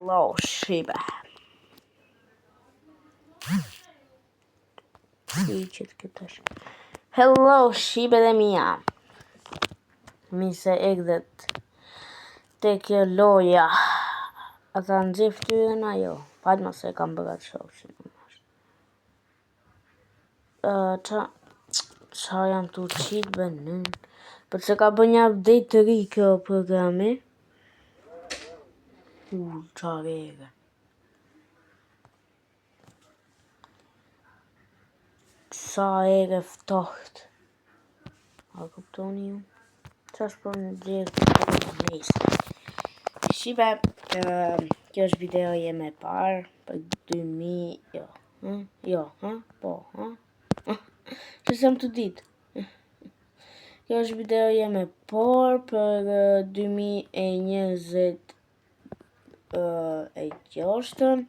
Hello, Shiba. Hello, Shiba dhe mia. Mi se egdet te kjo loja. Ata nëzif tyren ajo. Padma se kam bëgat shoshin. Qa jam të qitë bënën. Përse ka bë një update të ri kjo programi. Qa vege. Sa ere ftoht. A kuptoni ju? Qa shpo në gjithë të njësë. Shiba, kjo është video jeme parë për 2000, që sem të ditë. Kjo është video jeme parë për 2020 e gjoshtën.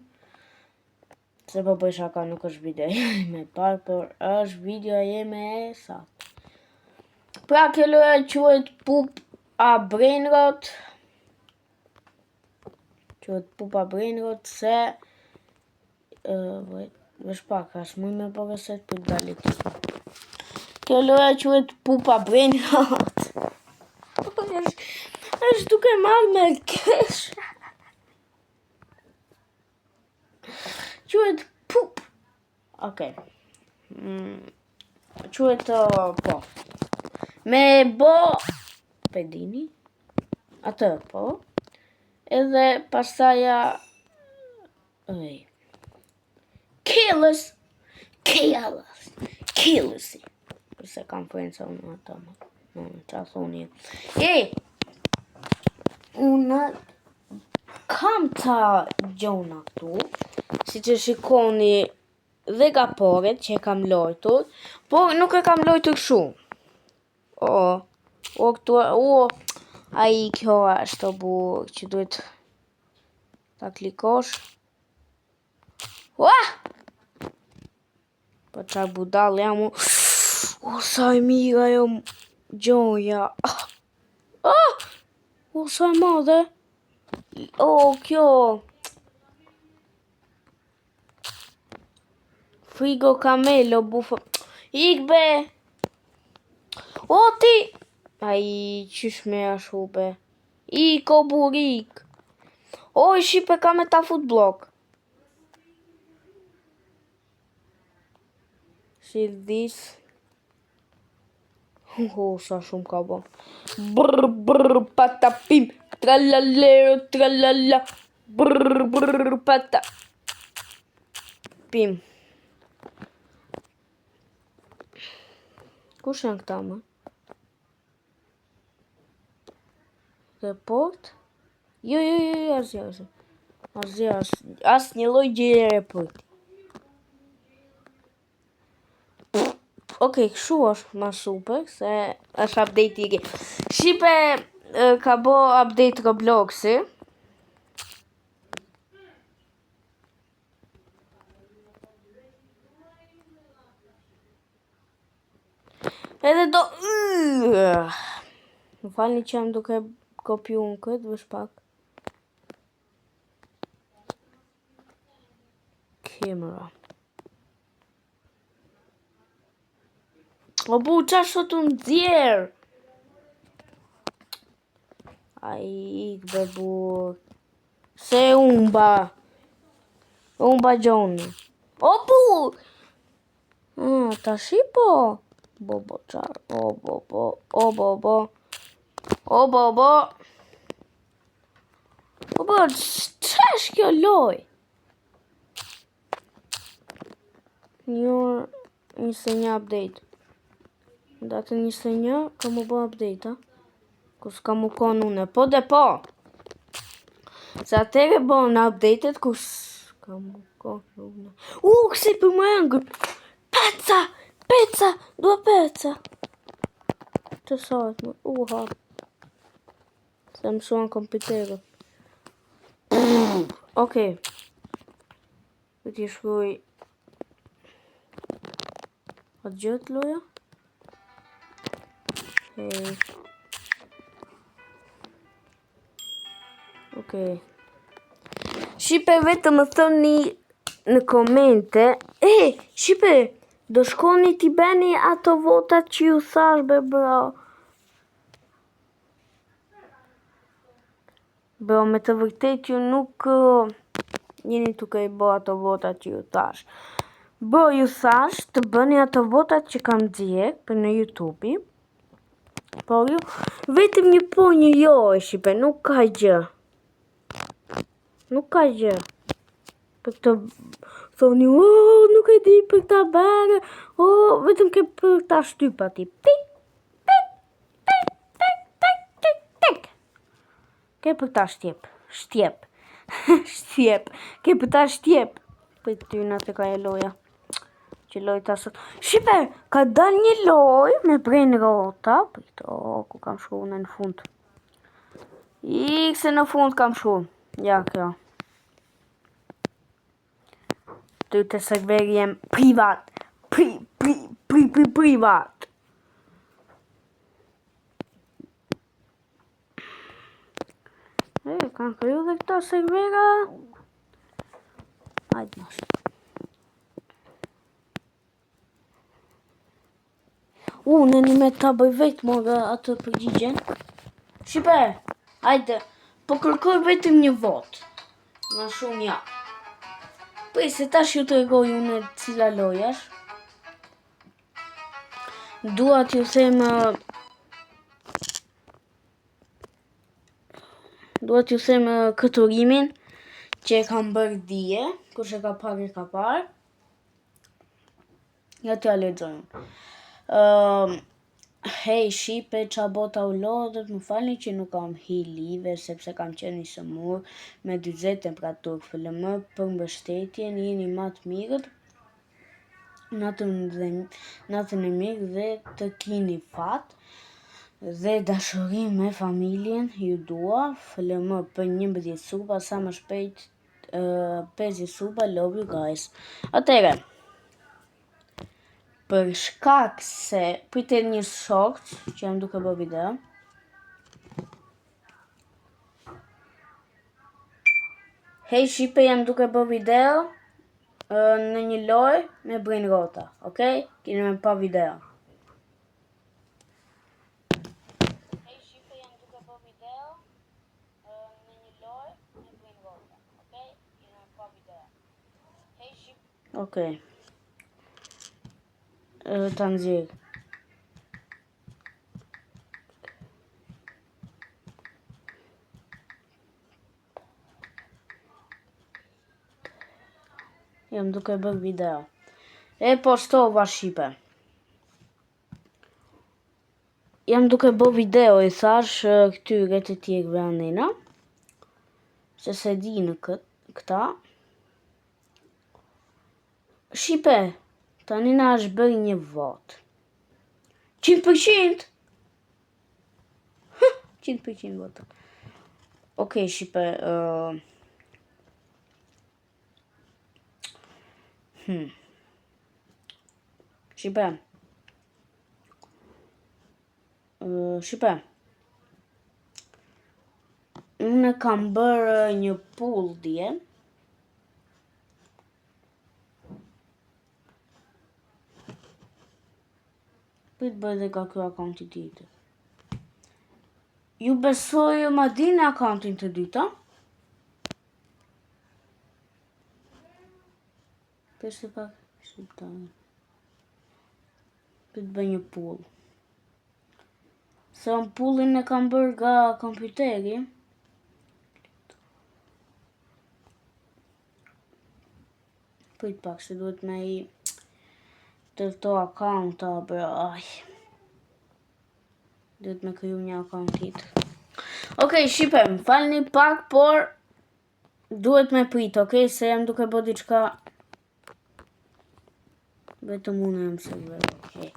Se po bëj shaka, nuk është video jeme parë, por është video jeme e saktë. Pra kjo loja quhet Pup a Brainrot. Quhet Pup a Brainrot se vesh pak, as muj me po reset për dalit. Kjo loja quhet Pup a Brainrot. është duke marrë me kesh. Quhet Pup. Okej. Quhet po. Me bo pedini. Atë po. Edhe pasaja Killesi. Përse kam friendsa unë ata më. Qa thoni. Unë kam ta gjona këtu. Si që shikoni dhe gaporet që e kam lojtur. Por nuk e kam lojtur shumë. Këtu, ai kjo është o burë që duhet ta klikosh. Po qa budal jam u. Sa e mira jo gjoja. Sa e madhe. Kjo. Frigo Camelo bufo. Ik be. Ti. Ai qysh me ashu be. Ik o burik. Shqipe ka me ta fut blok. Si this. Sa shumë ka bo. Brr patapim. Tralalero tralala. Brr pata. Pim. Kush janë këta më? Report? Jo, as një lloj gjëje report. Okej, kështu është ma super, se është update i ri. Shipe ka bo update Robloxi. Edhe do... Më falni që jam duke kopju në këtë, vësh pak. Camera. O bu, qa shto të ndjerë? Ai, ikbe bu. Se umba. Umba gjoni. O bu! Ta shipo? Bobo qar. O bobo. Qa është kjo loj? 21 update. Datë 21, ka mu bo update, kus ka mu kon une. Po dhe po. Se atere bo në update-et, kus ka mu kon une. Kësi për më engër. Pizza, dua pizza. Që sajt më, se më shuan kompiterët. Okej. Dhe t'i shkruj. Atë gjëtë loja? Okej. Shqipe vetëm më thoni në komente. Shqipe, do shkoni t'i beni ato votat që ju thash be bro. Bro, me të vërtet ju nuk jeni duke i bo ato votat që ju thash. Bro, ju thash të bëni ato votat që kam djek për në YouTube. Po ju vetëm një po një jo e Shqipe, nuk ka gjë. Nuk ka gjë. Për të thoni, nuk e di për ta bërë, vetëm ke për ta shtypa ti. Tik, tik, tik, tik, tik, tik, tik. Ke për ta shtjep. Shtjep. Ke për ta shtjep. Për ty në të ka e loja. Që loj ta sot. Shqipe, ka dal një loj me brejnë rota. Ku kam shku në fund. Se në fund kam shku. Ja, kjo. Të serveri jem privat. Privat. Kanë kryu dhe këta servera. Hajde mos. Në një me ta bëj vetë më atë përgjigjen. Shqipe, hajde, po kërkoj vetëm një vot. Në shumë ja. Se tash ju të regoj unë cila lojash. Dua t'ju them këturimin që e kam bërë dje, kush e ka parë e ka parë. Ja t'ja lexojmë. Hej Shqipe, qa bota u lodhët, më falni që nuk kam hi live, sepse kam qenë i sëmur me 40 temperaturë. FLM për mbështetjen, jeni matë mirët, natën e mirë dhe të kini fat dhe dashuri me familjen, ju dua. FLM për 11 suba, sa më shpejt 5 suba, love you guys. Atere, për shkak se pritet një short që jam duke bë video. Hej Shqipe, jam duke bë video në një loj me brin rota, okej? Kini me pa video. Hej Shqipe, jam duke bë video në një loj me brin rota, okej? Kini me pa video. Hej Shqipe. Okej. Ta nxjerr. Jam duke bërë video. E postova Shqipe. Jam duke bërë video i thash këtyre të tjerëve anena. Se se di në këta. Shqipe. Tani na është bërë një vot. 100%? 100% votë. Okej, Shqipe. Shqipe. Shqipe. Unë kam bërë një pull dje. Pëjtë bërë dhe ka kjo akaunti ditë. Ju besoj ma di në akauntin të dyta. Përse pak shqiptarë. Pëjtë bërë një pull. Se unë pullin e kam bërë nga kompjuteri. Pëjtë pak se duhet me i të këto akaunta, bro, duhet me kriju një akauntit. Okej, Shqipe, më falni pak, por duhet me prit, okej, se jam duke bë diçka. Vetëm unë jam se vërë, okej.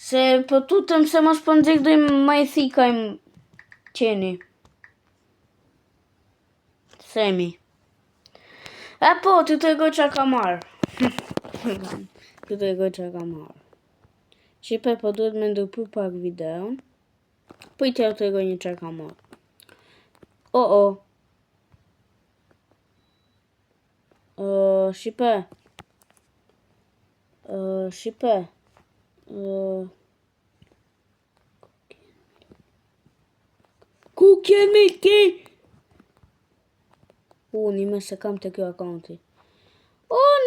Se po tutëm se mos po nxirrdojmë ma i thikajmë qeni. Semi. E po, ty të regoj qa ka marrë. Ty të regoj qa ka marrë. Shqipe, po duhet me ndërpru pak video. Po i të regoj një qa ka marrë. Shqipe. Shqipe. Ku kemi ti? Nime se kam të kjo akaunti.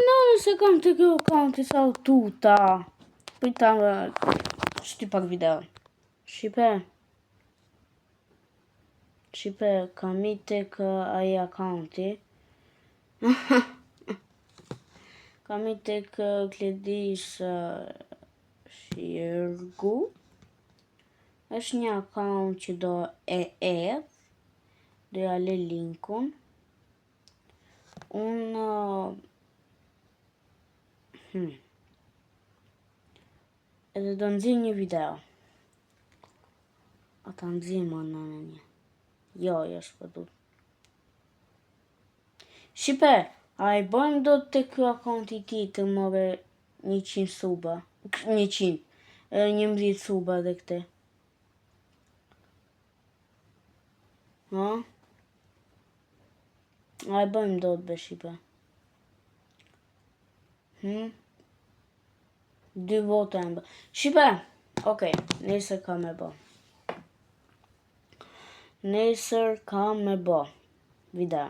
No, se kam të kjo akaunti sa u tuta. Pita shtypak video. Shqipe, kam i tek ai akaunti. Kam i tek Gledis Shirgu. Është një akaunt që do e edh. Do ja le linkun. Unë edhe do nëzirë një video. Ata nëzirë më në një. Jo, s'pëdu. Shqipe, a i bojmë do të kjo akaunti ti të more 100 suba. 100. 11 suba dhe këte. Ha? A i bojmë do të be Shqipe. 2 vote e mba. Shqipe, okej, nesër ka me bo. Nesër ka me bo. Video.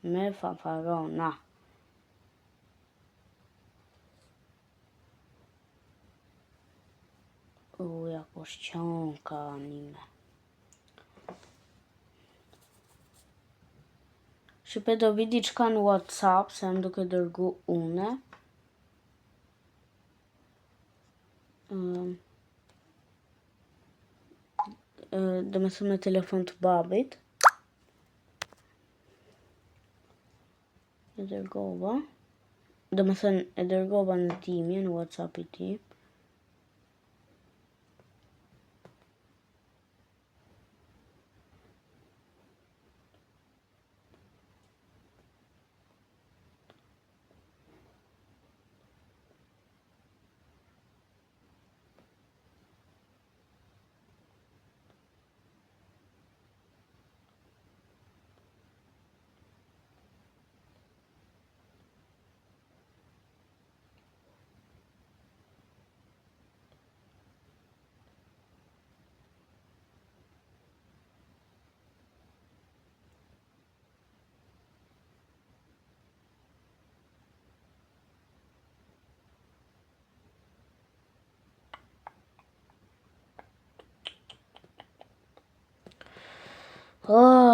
Me fanfarona. Ja po shqon ka anime. Shqipe do vidi qka në WhatsApp, se më duke dërgu une. Do me thëmë me telefon të babit. E dërgova. Do me thënë e dërgova në timje, në WhatsApp i tim.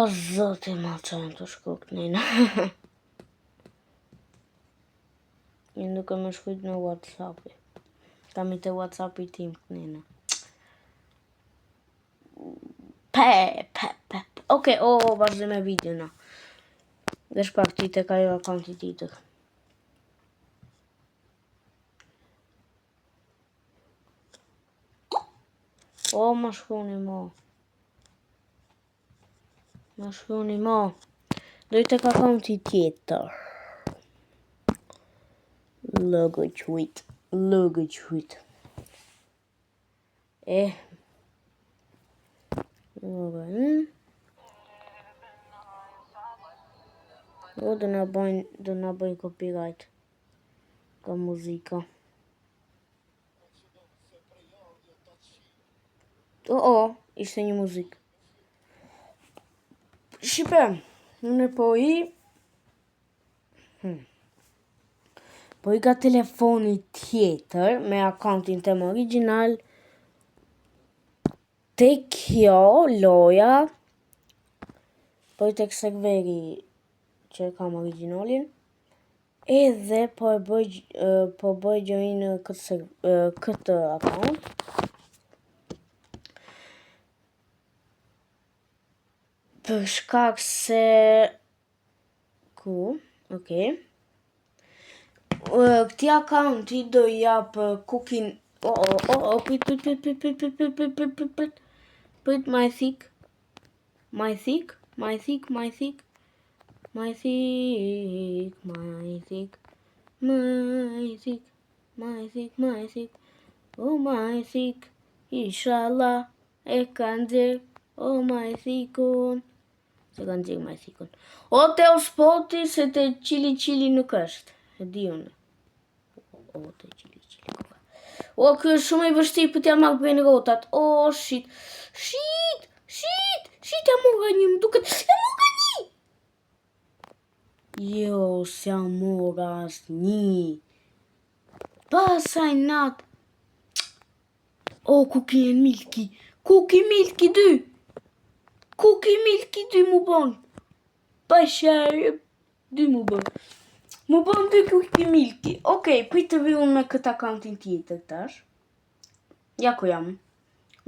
Zote ma qajnë të shku kënina. Një duke me shkujt në WhatsApp-i. Kam i të WhatsApp-i tim kënina. Oke, vazhde me videona. Dhe shpak ti të ka jo akaunti ti të. Ma shkuni mo. Do i të ka akaunti tjetër. Logo qujt. Do na bëjnë copyright. Ka muzika. Ishte një muzikë. Shqipe, unë po i ka telefoni tjetër me akauntin tem original te kjo loja po i tek serveri që kam originalin edhe po bëj join këtë akaunt. Për shkak se këti akaunti do jap cooking prit my thick inshallah e kanë dhirë my thickun Se kanë gjirë ma thikun. O te o spoti se te qili nuk është. E di unë. O te qili koka. O kë është shumë i vështirë për t'ja marrë bërën rotat. O shit. Shit ja morra një më duket. Ja morra një. Jo, s'ja morra as një. Pasaj natë. O Cookie and Milky. Cookie Milky 2. Cookie Milky 2 mu bon. Pasaj 2 mu bon. Mu bon 2 Cookie Milky. Okej, pritë të vi unë me këtë accountin tjetër tash. Ja ku jam.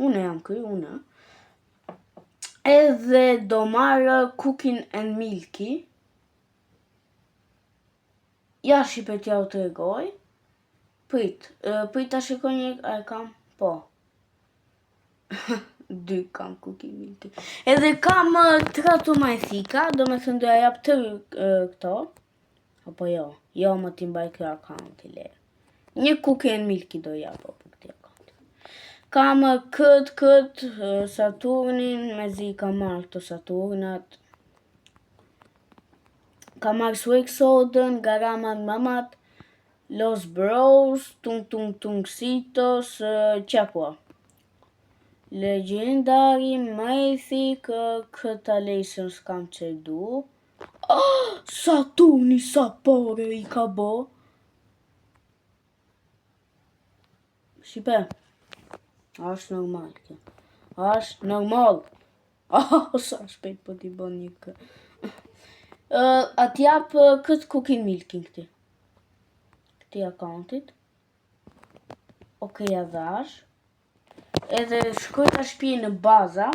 Unë jam këj, unë. Edhe do marrë Cookie and Milky. Ja shqipet ja u të regoj. Prit ta shikoj një e kam, po. 2 kam Cookie Milky. Edhe kam 3 të ma e thika, do me thënë doja jap të këto. Apo jo më ti mbaj kjo account i le. Një Cookie and Milky do jap po për këti account. Kam këtë Saturnin, me zi kam marrë këto Saturnat. Kam marrë Swixoden, Garaman Mamat, Los Bros, Tungsitos, qakua. Legendary, Mythic, këta lesën s'kam që du. Saturni sa pare i ka bo. Shqipe, është normal kjo. Është normal. Sa shpejt po t'i bon një kë. Atjap këtë Cookie Milky këti. Këti accountit. Okej, ja dhash. Edhe shkoj ta shpije në baza.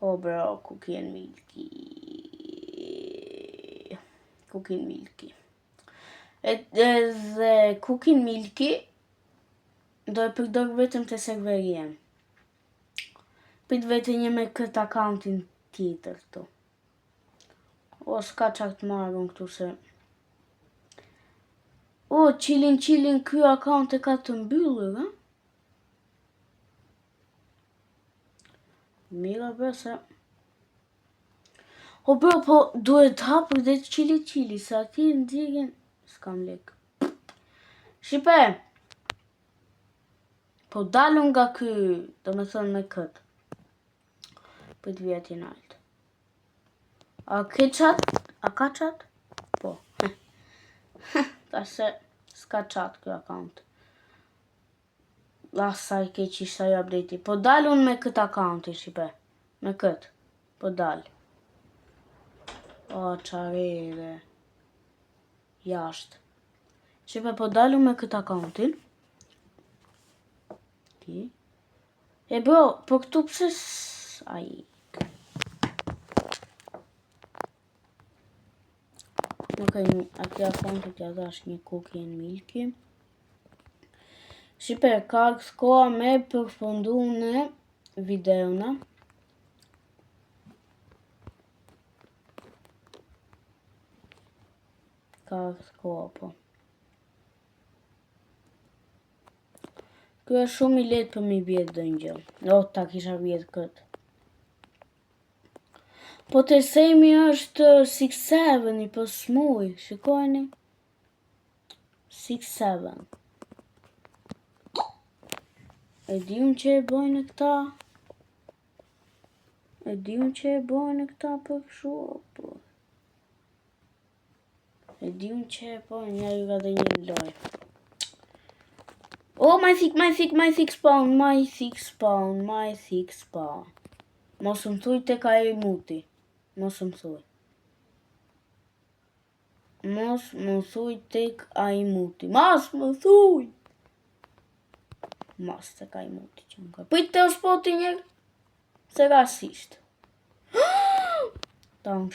O bro, Cookie and Milky. Cookie and Milky. Edhe Cookie and Milky do e përdor vetëm të serverien. Prit vetë një me këtë accountin tjetër këtu. O, s'ka qak të marrën këtu se... O, qilin kjo account e ka të mbyllur, ha? Mira bërse... O, bro, po duhet hapur dhe qili, sa ti në digin... S'kam lek. Shqipe! Po dalun nga ky, do me thonë me këtë. Për të vjetë i naltë. A ke qat? A ka qat? Po. Ta se s'ka qat kjo account. Lasaj ke që ishta jo update. Po dalun me këtë accounti, Shqipe. Me këtë. Po dal. O, qarere. Jashtë. Shqipe, po dalun me këtë accountin. Ti. E bro, po këtu pëse... Ai. Okej, ati accountit ja dash një Cookie and Milky. Shqipe, ka koha me përfundu në videona. Ka koha, po. Kjo është shumë i letë për mi vjetë dë një gjë. O, ta kisha vjetë këtë. Po të sejmi është 6-7 i për smuj, shikojni. 6-7. E di unë që e bojnë këta. Për shumë. E di unë që e bojnë, ja ju ga dhe një loj. Oh, my thick spawn. Mos më thuj të ka e muti. Mos më thuj tek a i muti. Mos të ka i muti që më ka. Pëjtë të spoti njërë. Se rasisht. Ta më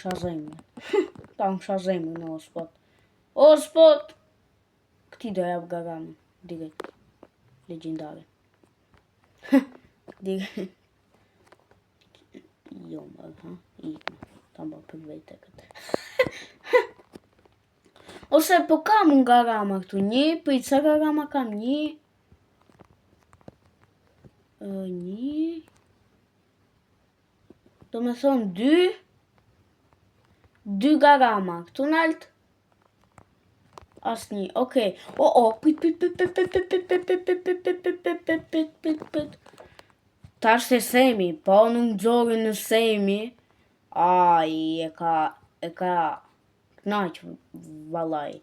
shazemi në o spot. O spot. Këti do jabë garamë. Direkt. Legendare. Direkt. Jo më, ha? Ikme. Ta mba për vejtë e këtë. Ose po kam unë garama këtu një, për i ca garama kam një. do me thonë 2 garama. Këtu nalt asnjë. Okej. Pit. Tash se semi, po nuk nxori në semi. Ai e ka knaq vallaj.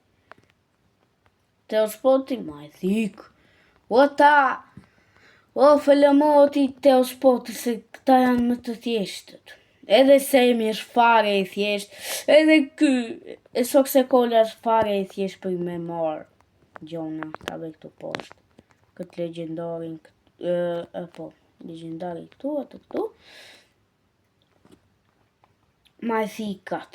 Teospoti ma e thik. Fëllëmoti Teospoti se këta janë më të thjeshtët. Edhe semi është fare i thjesht. Edhe ky e Soksekola është fare i thjesht për me marr gjona ta ve këtu poshtë. Këtë legendarin legendari këtu atë këtu. Ma e thikat.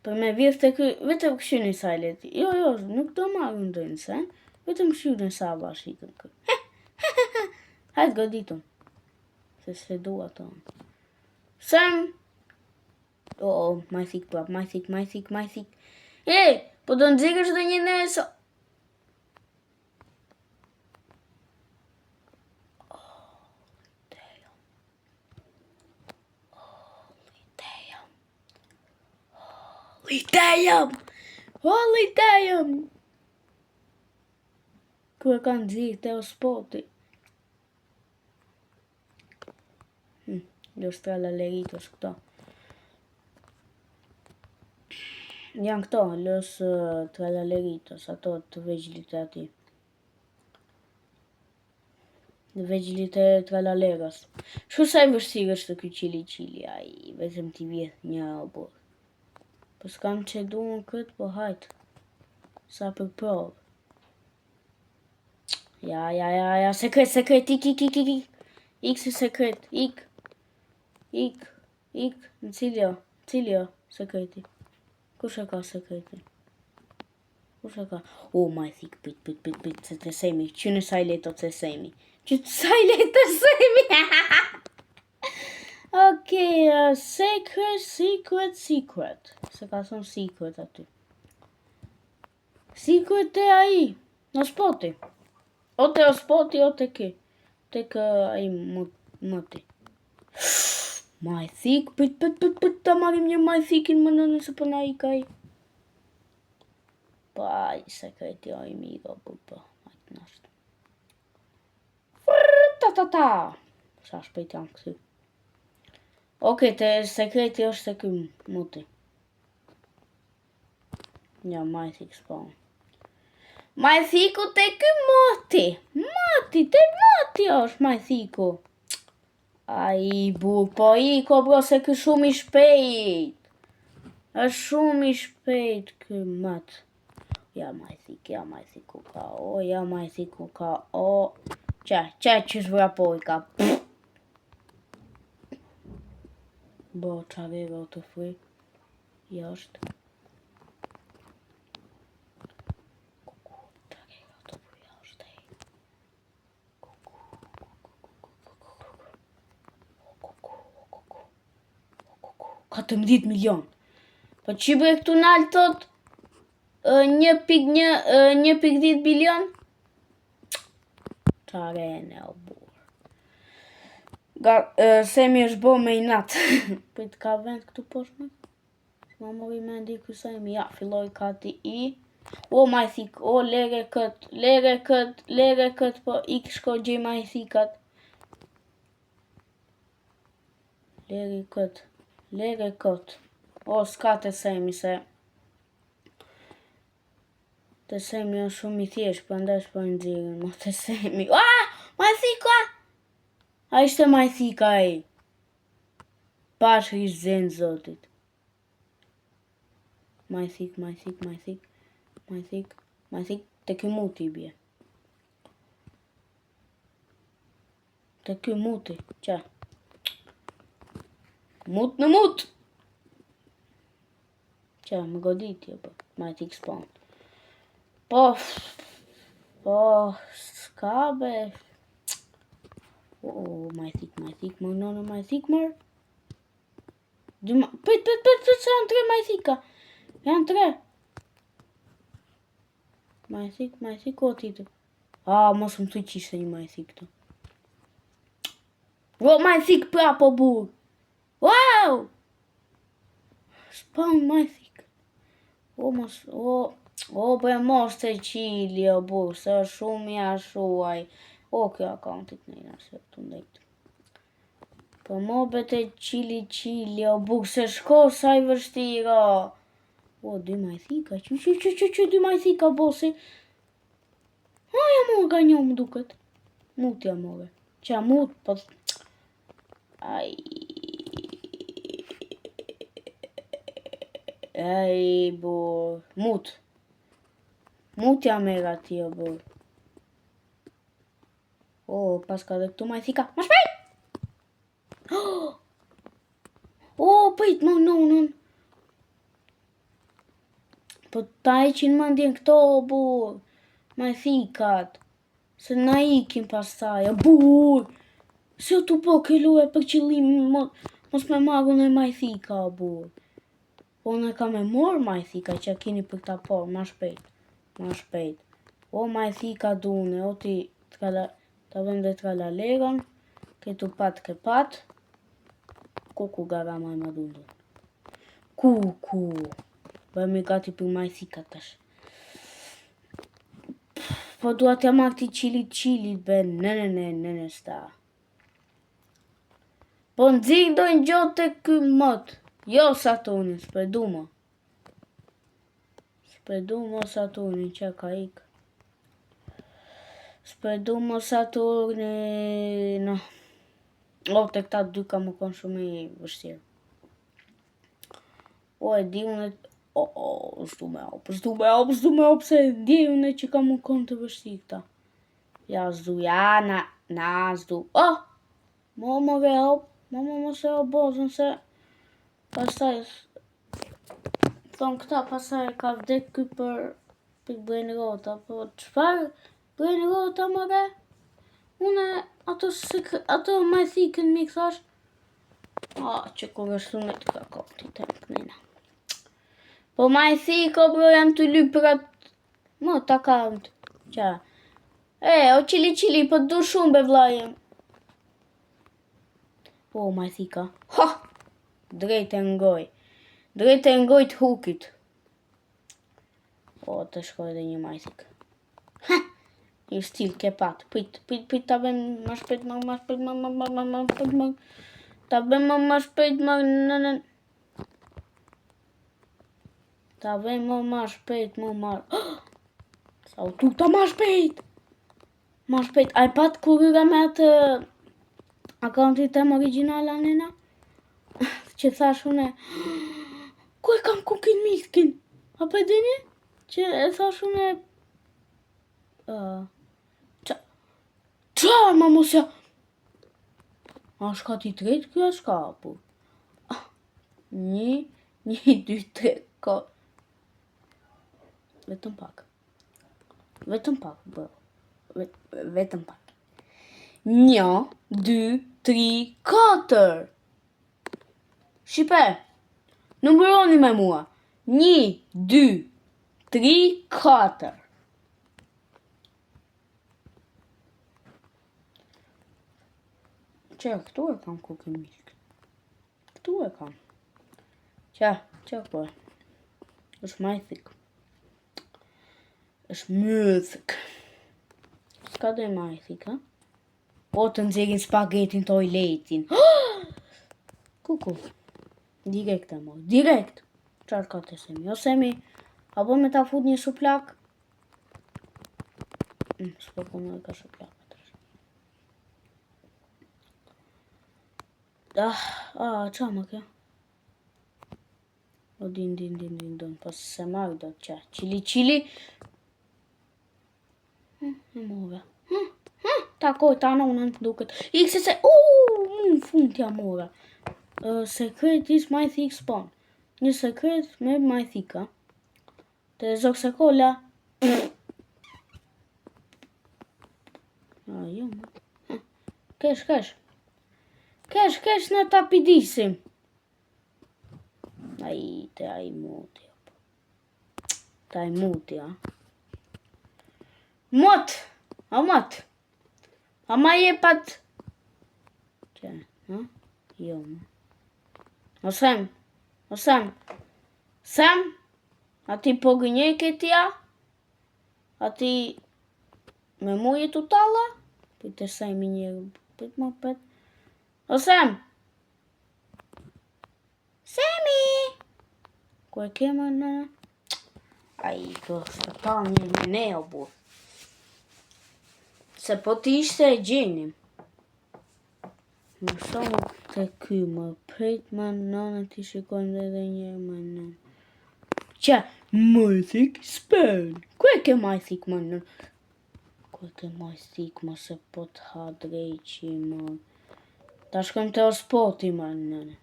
Për me vjedh të kry, vetëm këshyni sajlet. Jo, nuk do marrë ndojnë sen. Vetëm këshyni sa bashikën kry. Hajtë goditëm. Se se dua tonë. Sen. Ma e thik prap, ma e thik. Po do nëzirësh dhe një nëso. Holy damn! Kërë kanë zirë Teospoti. Los Tralaleritos këto. Janë këto, Los Tralaleritos, ato të vegjlit e ati. Në vegjlit e Tralaleros. Shu sa i vështirë është të ky qili, ai, vetëm t'i vjedh një albur. Po s'kam që duon këtë, po hajtë. Sa për provë. Ja, sekret, ik. Ik se sekret, ik. Në ciljo, sekreti. Kush e ka sekreti? Ma e thik, pit, se të semi. Qynë sajlet o të semi. Okej, secret. Se ka thonë secret aty. Secret e ai. Në spoti. O te o spoti, o te ki. Tek ai moti. Ma e thik, pit, ta marim një ma e thikin më në nëse përna i ka i. Pa, ai sekreti o i migo, bupo. Ajtë nashtë. Ta. Sa shpejt jam kësi. Okej, te sekreti është se ky moti. Ja, ma e thik spawn. Ma e thiku te ky moti. Te moti është ma e thiku. Ai, bur, po iko bro se ky shumë i shpejt. është shumë i shpejt ky mat. Ja ma e thiku ka, Qa që zvrapoj ka. Bo, qavero të fri. Jashtë. Ka 18 milion. Po që bre këtu nalë tot 1.10 bilion? Qarene o burë. Semi është bo me i natë. Për të ka vend këtu poshme? Ma mori me ndi kësajmi. Ja, filloj kati i. O, ma i thik. O, lere kët. Po, ik shko gjej ma i thikat. Lere kët. O, s'ka të semi se. Të semi është shumë i thjesht. Për ndesh për nëzirën. Ma të semi. Ma i thika! A ishte ma i thika e. Pash ishtë zenë zotit. Ma i thik. Të ky muti i bje. Të ky muti. Qa? Mut në mut! Qa, më goditje, po. Ma i thik spawn. Po, s'ka be. Ma i thik, më nono ma i thik, mërë. Pët, se janë 3 ma i thika. Janë 3. Ma i thik, o titër. Mos më thuj që ishte një ma i thik të. Ma i thik prapo, burë. Wow! Spawn my thick. Bre mos të qili o burë, se është shumë ja shuaj. Kjo akantit në se të ndajtë. Po mobet e qili o burë, se shko sa i vështira. Dy maj thika, që dy maj thika, bosi. Ja morë ka një më duket. Mut ja morë. Qa mut, po... Ai, burë. Mut ja mera ti o burë. Pas ka dhe këtu maj thika. Ma shpejt! Prit, non. Po ta eqin mëndjen këto, burë. Maj thikat. Se na ikim pas taj, burë. Se tu po këllu e për qëllim, mos me magu në maj thika, burë. Po në ka me morë maj thika, që kini për ta porë, ma shpejt. Maj thika dune, ti ta vende t'kala legon, këtu pat ke pat, kuku gara maj ma dundu. Kuku, bëmi gati për maj thika tash. Po duat ja marrë ti qilit, be, nene, sta. Po nëzirë dojnë gjotë të ky mot, jo Saturnin, s'predu mo. Saturnin, që ka ik. S'predu mo Saturnin, no. Të këta dy ka më konë shumë i vështirë. E di unë... s'du me hop, se di unë që ka më konë të vështirë këta. Ja, s'du, s'du. Mo ve hop, mos e hop bozën, se... Pastaj... Thonë këta, pastaj ka vdek ky për brain rota, po qëfar brain rota më re? Une, ato maj thikën mi këthash. Që kur është thunë të ka kopti të kënina. Po maj thiko, bro, jam të lyprat. Mo, ta kamt. Qa? O qili, po du shumë be vlajem. Maj thika. Drejt e ngoj të hukit. Të shkoj dhe një maj thik. I stil ke pat. Prit, ta vem ma shpejt, ta vem ma shpejt, ta vem ma shpejt, sa u tuta ma shpejt. A i pat kurira me atë akantit tem original anena? Që thash une, ku e kam kukin miskin? A për dini? Që e thash une, qa, ma mosja? A shka ti tret, kjo shka, po. 1, 2, 3, 4. Vetëm pak, bro. Vetëm pak. 1, 2, 3, 4. Shqipe, numëroni me mua. 1, 2, 3, 4. Këtu e kam kukin misk. Këtu e kam. Qa po e. është maj thik. është mëthik. Ska dhe maj thik, ha? Të nëzirin spagetin të ojletin. Kuku. Direkt e moj. Direkt. Qarë ka të semi? O semi, apo me ta fut një shuplak? S'po punë e ka shuplak. Qa më kjo? Din, pas se marrë do qa. Qili. Në move. Takoj, ta nonën të duket. Ikse se, në fund t'ja mora. Secret is my thick spawn. Një sekret me my thika. Të zok se kolla. Jo, kesh. Kesh në ta pidisim. Ai muti. Ta i muti, ha. Mot! A ma je pat... Qa, ha? Jo, Sem? A ti po gënjej këtja? A ti me muje të talla? Pite Semi njërë. Pit më pet. Sem? Semi! Ku e kemë në? Ai, kështë ta një me o bu. Se po ti ishte e gjenim. Më shumë të ky më prit më nënë ti shikojnë dhe një më nënë. Që, majthik s'pen. Ku e ke majthik më nënë? Ku e ke majthik më se po të ha drejqi më. Ta shkojmë të ospoti më nënë.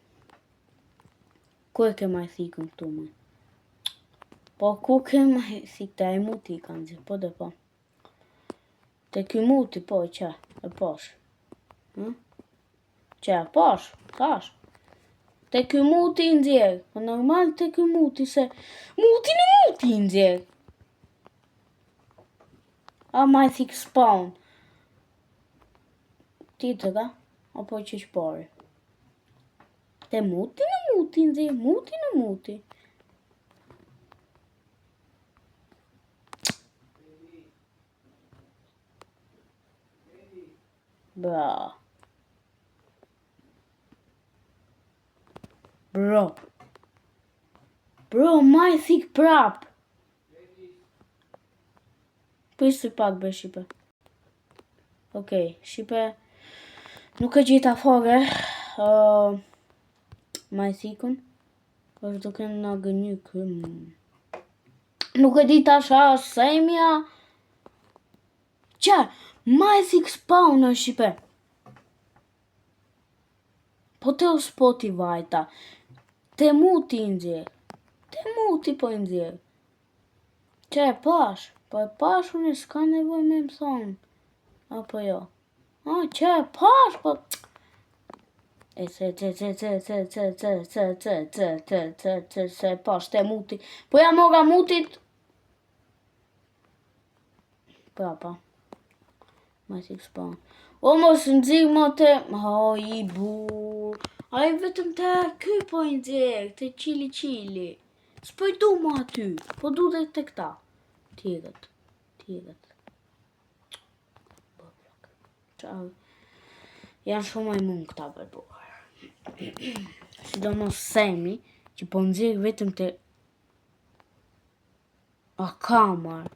Ku e ke majthikën këtu më? Po ku ke majthik të e muti i kanë gjithë, po dhe po. Te ky muti, po, që, e posh. Që, e posh, tash. Te ky muti i nxjerë. Po normal te ky muti, se muti i nxjerë. A majthik spawn. Ti të ka? Apo që shpari? Te muti i nxjerë, muti. Bra. Bro, majthik prap. Prisë pak be Shqipe. Okej, Shqipe nuk e gjitha fare majthikun. është duke nga gënjy këm. Nuk e di tash a Semja. Qa, majthik spawn në Shqipe. Po te spoti vajta. Te muti i nxjerë. Te muti po i nxjerë. Që e pash? Po e pash unë s'ka nevoj me më thonë. Apo jo? Që e pash? Po... E se pash te muti. Po ja mora mutit. Prapa. Majthik spawn. O mos nxirë më te... i bu... A i vetëm te ky po i nxjerë, te qili. S'po i du më aty, po du dhe te këta. Tjeret. Janë shumë e mund këta përbuar. Sidomos Semi, që po nxjerë vetëm te... A kamar.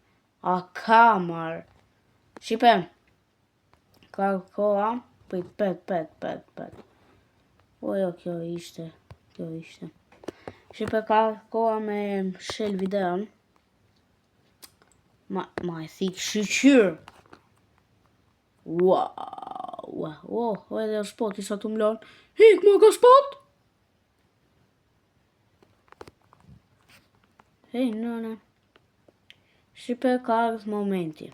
Shqipe. Ka koha, pet. Jo, kjo ishte. Shqipe ka koha me shel videon. Ma e thik shqyr. Wow, edhe o spot, isa të mlon. Hik më ka spot? Hej, nëne. Shqipe ka ardhë momenti.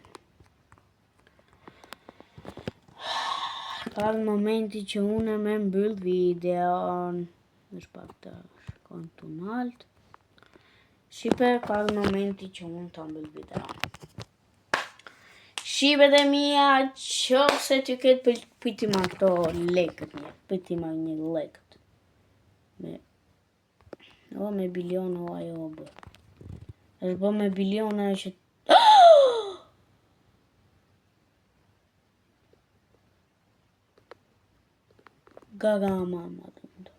Ka ardhë momenti që une me mbyll videon. Në shpak të shkon të nalt. Shqipe ka ardhë momenti që unë të mbyll videon. Shqipe dhe mija, qo se t'ju ketë pëjti ma këto lekët një. Pëjti ma një lekët. Me bilion o ajo bë. është bë me biliona e që... Gaga mama të ndë.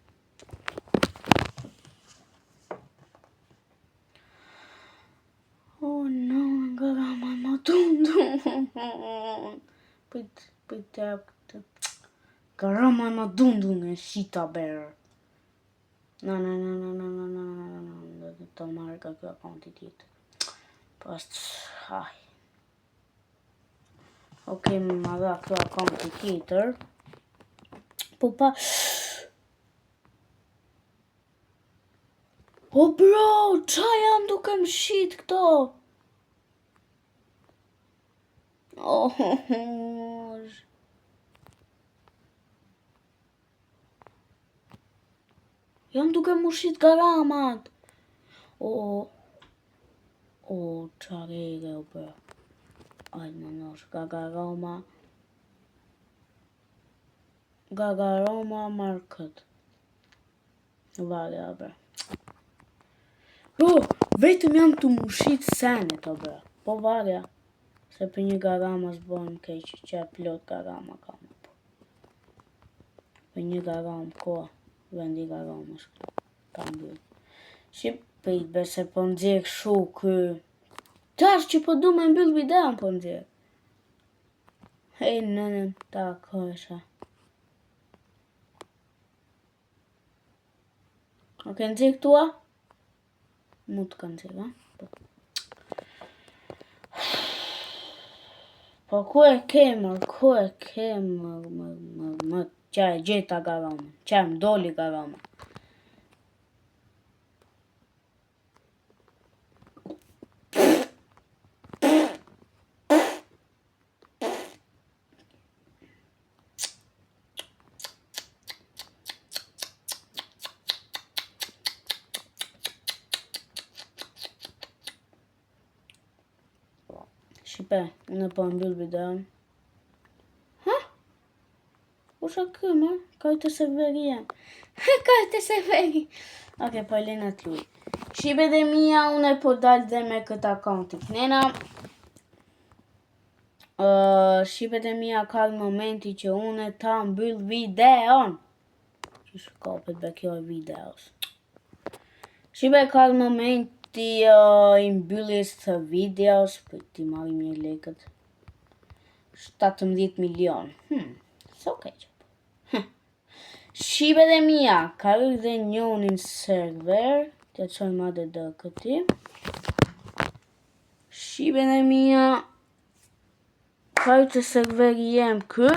Oh no, gaga mama të ndë. Pëjtë këtë. Gaga mama të ndë në shita berë. No. Dhe të marrë ka kjo akonti tjetë. Pas, haj. Okej, më dha kjo akonti tjetër. Po pa... O bro, qa janë duke më shit këto? Janë duke më shit garamat. Qa rege o bro. Ajde më nosh, Gaga Roma Market. Vale, abe. Vetëm jam të mushit senet, abe. Po vale, se për një garama s'bojmë keq, që e plot garama kam. Për një garam, ko, vendi garama shkru, kam bërë. Shqip, prit, se po nxjerë shu kë. Tash që po du me mbyll videon po nxjerë. Hej, nënën, ta kësha. Ok, nxjerë këtua? Mu të kanë nxjerë, ha? Po ku e kemër, më qa e gjeta garama, qa më doli garama. Shqipe, unë po mbyll videon. Ha? Usha këmë, kajtë serveri jem. Kajtë serveri. Ok, po e lena t'luj. Shqipe dhe mija, unë po dal dhe me këtë akont i knena. Shqipe dhe mija, ka momenti që unë ta mbyll videon. Që shkopet be kjo videos. Shqipe ka momenti i mbylljes të videos, për ti marim një lekët. 17 milion. So keq. Shqipe dhe mija, ka dhe njonin server, të qoj madhe dhe këti. Shqipe dhe mija, ka të serveri jem kë.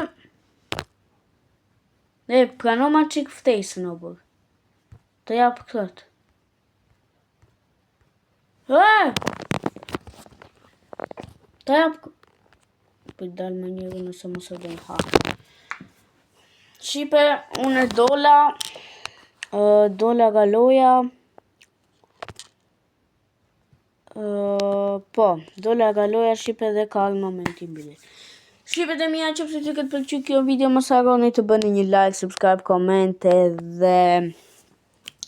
Dhe pranoma qik ftesën o bërë. Të japë këtë. Të japë për dalë më njërë nëse më së dojnë ha. Shqipe, unë dola galoja. Po, dola galoja Shqipe dhe ka në momenti mbili. Shqipe dhe mija që pëse të këtë pëlqy kjo video, më saroni të bëni një like, subscribe, komente dhe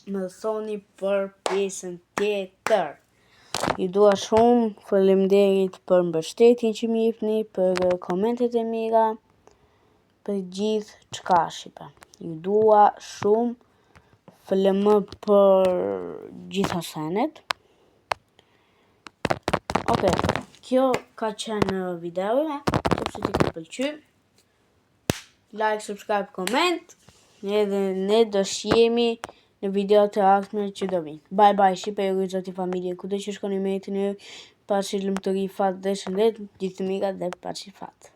më thoni për pjesën tjetër. Ju dua shumë, faleminderit për mbështetjen që më jepni, për komentet e mira, për gjithë çka Shqipe. Ju dua shumë, faleminderit për gjitha senet. Ok, kjo ka qenë video, nëse ti ka pëlqyer. Like, subscribe, comment, edhe ne do shjemi në video të ardhme që do vinë. Bye bye, Shqipe e rëzoti familje, kudo që shkoni me jetin e paçi lumturi, fat dhe shëndet, gjithë të mira dhe paçi fat.